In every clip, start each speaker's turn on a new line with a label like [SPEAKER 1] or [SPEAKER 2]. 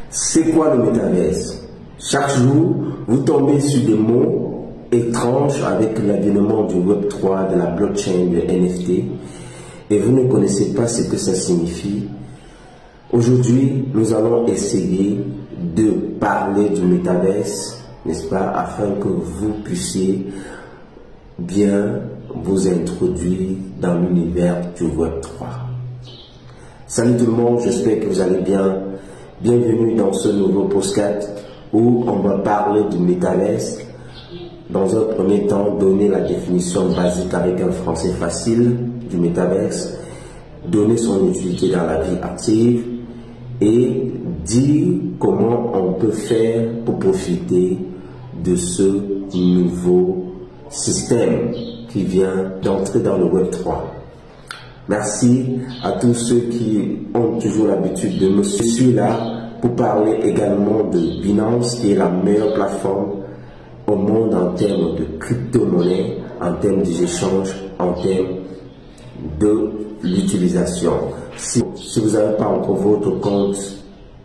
[SPEAKER 1] C'est quoi le métaverse? Chaque jour, vous tombez sur des mots étranges avec l'avènement du Web3, de la blockchain, de NFT, et vous ne connaissez pas ce que ça signifie. Aujourd'hui, nous allons essayer de parler du métaverse, n'est-ce pas, afin que vous puissiez bien vous introduire dans l'univers du Web3. Salut tout le monde, j'espère que vous allez bien. Bienvenue dans ce nouveau podcast où on va parler du métaverse. Dans un premier temps, donner la définition basique avec un français facile du métaverse, donner son utilité dans la vie active et dire comment on peut faire pour profiter de ce nouveau système qui vient d'entrer dans le Web3. Merci à tous ceux qui ont toujours l'habitude de me suivre là pour parler également de Binance, qui est la meilleure plateforme au monde en termes de crypto-monnaie, en termes d'échanges, en termes de l'utilisation. Si vous n'avez pas encore votre compte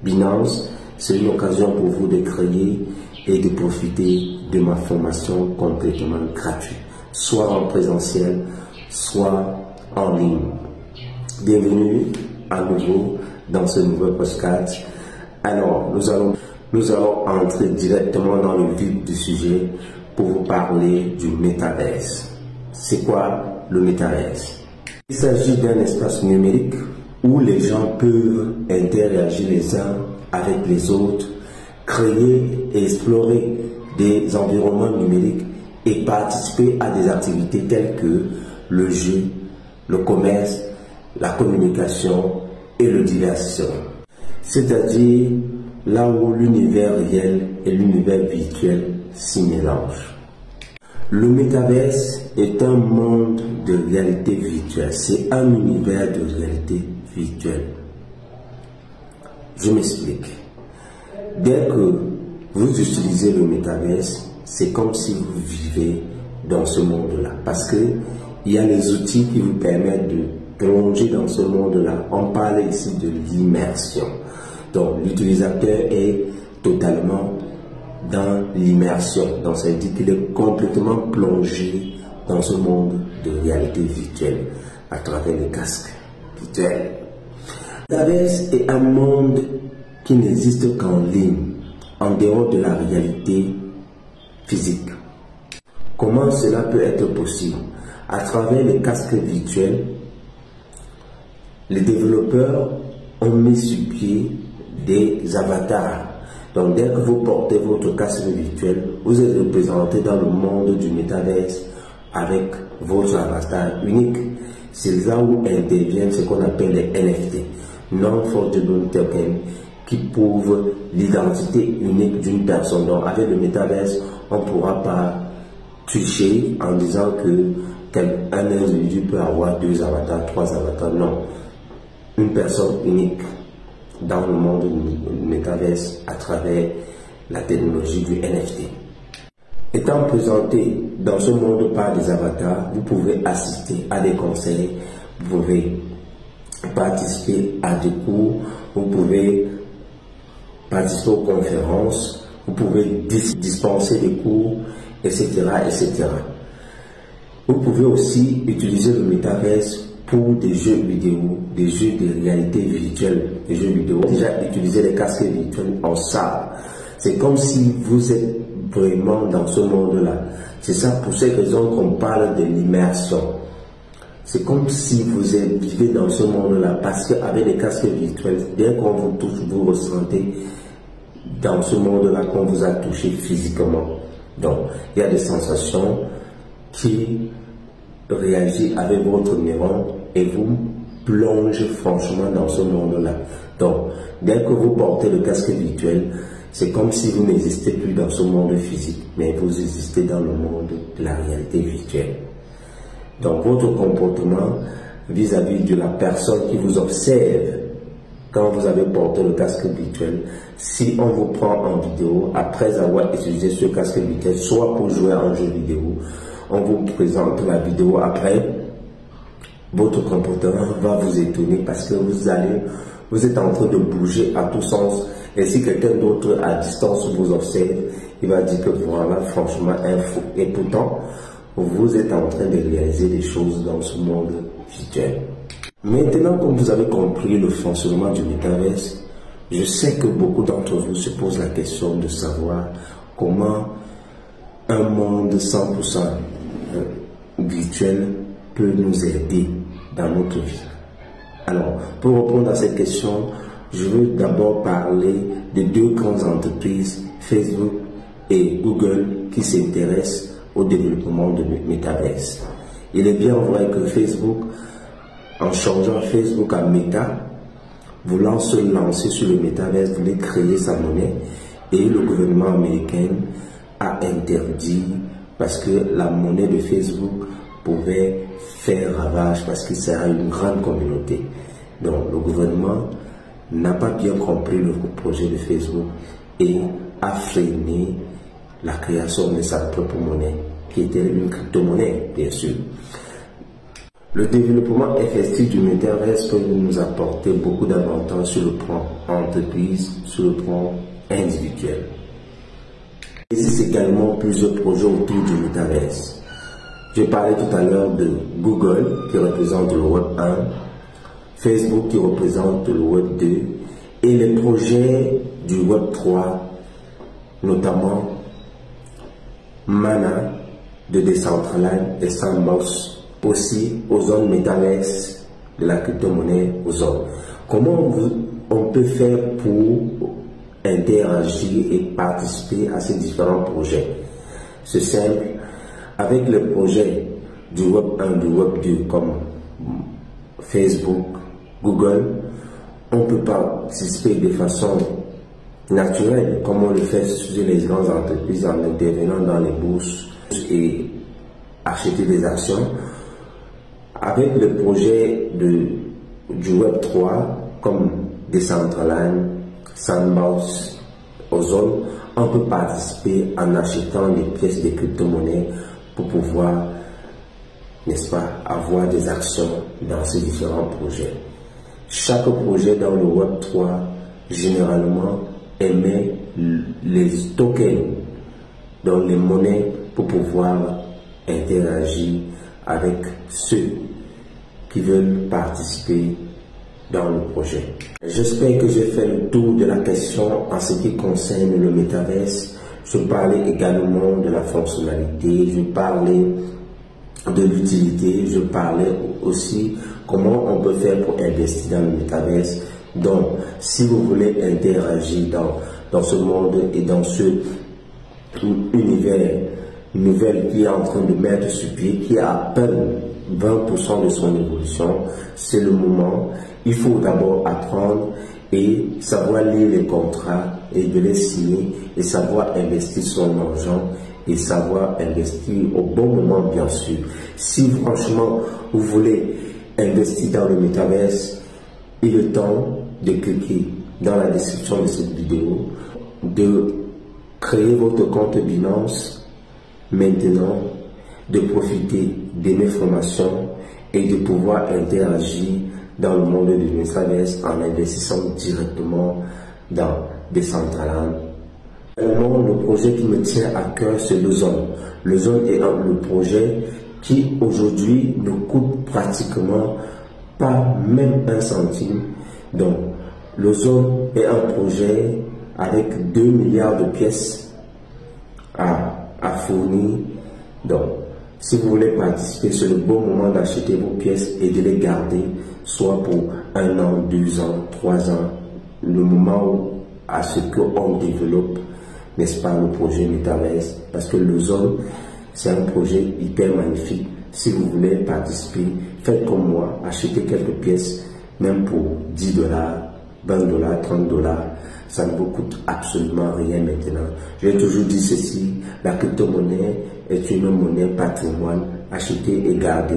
[SPEAKER 1] Binance, c'est une occasion pour vous de créer et de profiter de ma formation complètement gratuite, soit en présentiel, soit en ligne. Bienvenue à nouveau dans ce nouveau podcast. Alors, nous allons entrer directement dans le vif du sujet pour vous parler du métaverse. C'est quoi le métaverse? Il s'agit d'un espace numérique où les gens peuvent interagir les uns avec les autres, créer et explorer des environnements numériques et participer à des activités telles que le jeu, le commerce, la communication et le divertissement. C'est-à-dire là où l'univers réel et l'univers virtuel s'y mélangent. Le métaverse est un monde de réalité virtuelle. C'est un univers de réalité virtuelle. Je m'explique. Dès que vous utilisez le métaverse, c'est comme si vous vivez dans ce monde-là. Parce que il y a les outils qui vous permettent de plonger dans ce monde-là. On parle ici de l'immersion. Donc, l'utilisateur est totalement dans l'immersion. Donc, ça veut dire qu'il est complètement plongé dans ce monde de réalité virtuelle à travers les casques virtuels. Le métaverse est un monde qui n'existe qu'en ligne, en dehors de la réalité physique. Comment cela peut être possible? À travers les casques virtuels, les développeurs ont mis sur pied des avatars. Donc, dès que vous portez votre casque virtuel, vous êtes représenté dans le monde du métaverse avec votre avatar unique. C'est là où interviennent ce qu'on appelle les NFT, Non-Fungible Token, qui prouvent l'identité unique d'une personne. Donc, avec le métaverse, on ne pourra pas tricher en disant qu'un individu peut avoir 2 avatars, 3 avatars. Non. Une personne unique dans le monde du métaverse à travers la technologie du NFT. Étant présenté dans ce monde par des avatars, vous pouvez assister à des conseils, vous pouvez participer à des cours, vous pouvez participer aux conférences, vous pouvez dispenser des cours, etc., etc. Vous pouvez aussi utiliser le métaverse pour des jeux vidéo, des jeux de réalité virtuelle, des jeux vidéo. Déjà utiliser les casques virtuels en salle. C'est comme si vous êtes vraiment dans ce monde-là. C'est ça pour cette raison qu'on parle de l'immersion. C'est comme si vous vivez dans ce monde-là, parce qu'avec les casques virtuels, dès qu'on vous touche, vous ressentez dans ce monde-là qu'on vous a touché physiquement. Donc, il y a des sensations qui réagissent avec votre neuron et vous plonge franchement dans ce monde-là. Donc, dès que vous portez le casque virtuel, c'est comme si vous n'existez plus dans ce monde physique, mais vous existez dans le monde de la réalité virtuelle. Donc, votre comportement vis-à-vis de la personne qui vous observe quand vous avez porté le casque virtuel, si on vous prend en vidéo, après avoir utilisé ce casque virtuel, soit pour jouer à un jeu vidéo, on vous présente la vidéo après, votre comportement va vous étonner parce que vous allez Vous êtes en train de bouger à tous sens. Et si quelqu'un d'autre à distance vous observe, il va dire que voilà, franchement, un fou. Et pourtant, vous êtes en train de réaliser des choses dans ce monde virtuel. Maintenant, comme vous avez compris le fonctionnement du métaverse, je sais que beaucoup d'entre vous se posent la question de savoir comment un monde 100% virtuel peut nous aider dans notre vie. Alors, pour répondre à cette question, je veux d'abord parler de deux grandes entreprises, Facebook et Google, qui s'intéressent au développement de métaverse. Il est bien vrai que Facebook, en changeant Facebook à Meta, voulant se lancer sur le métaverse, voulait créer sa monnaie, et le gouvernement américain a interdit parce que la monnaie de Facebook pouvait faire ravage parce que c'est une grande communauté. Donc le gouvernement n'a pas bien compris le projet de Facebook et a freiné la création de sa propre monnaie, qui était une crypto-monnaie, bien sûr. Le développement effectif du métaverse peut nous apporter beaucoup d'avantages sur le plan entreprise, sur le plan individuel. Il existe également plusieurs projets autour du métaverse. Je parlais tout à l'heure de Google qui représente le Web 1, Facebook qui représente le Web 2 et les projets du Web 3, notamment Mana de Decentraland et Sandbox, aussi aux zones métaverse de la crypto-monnaie aux zones. Comment on peut faire pour interagir et participer à ces différents projets? C'est simple. Avec les projets du Web 1, du Web 2 comme Facebook, Google, on peut participer de façon naturelle, comme on le fait sur les grandes entreprises en intervenant dans les bourses et acheter des actions. Avec le projet du Web 3, comme Decentraland, Sandbox, Ozone, on peut participer en achetant des pièces de crypto-monnaies pour pouvoir, n'est-ce pas, avoir des actions dans ces différents projets. Chaque projet dans le Web 3, généralement, émet les tokens, donc les monnaies, pour pouvoir interagir avec ceux qui veulent participer dans le projet. J'espère que j'ai fait le tour de la question en ce qui concerne le métaverse. Je parlais également de la fonctionnalité, je parlais de l'utilité, je parlais aussi comment on peut faire pour investir dans le métaverse. Donc, si vous voulez interagir dans ce monde et dans ce univers nouvelle qui est en train de mettre sur pied, qui a à peine 20% de son évolution, c'est le moment. Il faut d'abord apprendre et savoir lire les contrats et de les signer et savoir investir son argent et savoir investir au bon moment, bien sûr. Si franchement vous voulez investir dans le métaverse, il est temps de cliquer dans la description de cette vidéo, de créer votre compte Binance maintenant, de profiter de mes formations et de pouvoir interagir dans le monde du métaverse en investissant directement dans Decentraland. Le projet qui me tient à cœur, c'est l'Ozone. L'Ozone est le projet qui aujourd'hui ne coûte pratiquement pas même un centime. Donc, l'Ozone est un projet avec 2 milliards de pièces à fournir. Donc, si vous voulez participer, c'est le bon moment d'acheter vos pièces et de les garder, soit pour 1 an, 2 ans, 3 ans, le moment où, à ce qu'on développe, n'est-ce pas, le projet Metaverse, parce que l'Ozone, c'est un projet hyper magnifique. Si vous voulez participer, faites comme moi, achetez quelques pièces, même pour 10 $, 20 $, 30 $, ça ne vous coûte absolument rien maintenant. J'ai toujours dit ceci, la crypto-monnaie est une monnaie patrimoine, achetez et gardez,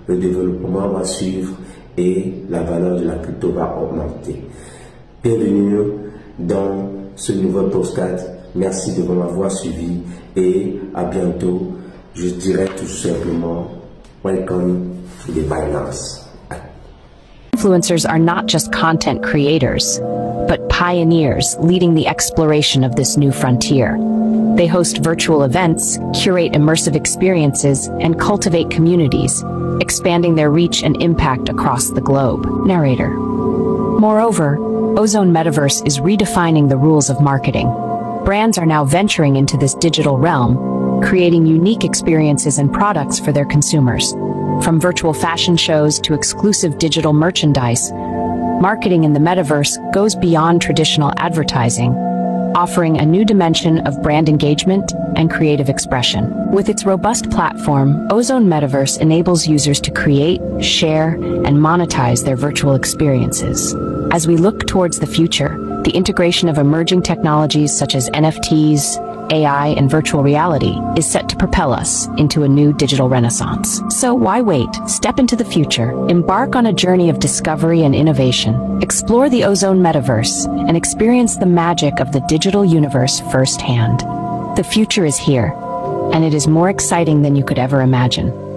[SPEAKER 1] le développement va suivre et la valeur de la crypto va augmenter. Bienvenue dans ce nouveau podcast. Merci de m'avoir suivi et à bientôt. Je dirais tout simplement welcome to the Binance.
[SPEAKER 2] influencers are not just content creators, but pioneers leading the exploration of this new frontier. They host virtual events, curate immersive experiences, and cultivate communities, expanding their reach and impact across the globe. Narrator. Moreover, Ozone Metaverse is redefining the rules of marketing. Brands are now venturing into this digital realm, creating unique experiences and products for their consumers. From virtual fashion shows to exclusive digital merchandise, marketing in the metaverse goes beyond traditional advertising, offering a new dimension of brand engagement and creative expression. With its robust platform, Ozone Metaverse enables users to create, share, and monetize their virtual experiences. As we look towards the future, the integration of emerging technologies such as NFTs, AI, and virtual reality is set to propel us into a new digital renaissance. So why wait? Step into the future, embark on a journey of discovery and innovation, explore the Ozone Metaverse, and experience the magic of the digital universe firsthand. The future is here, and it is more exciting than you could ever imagine.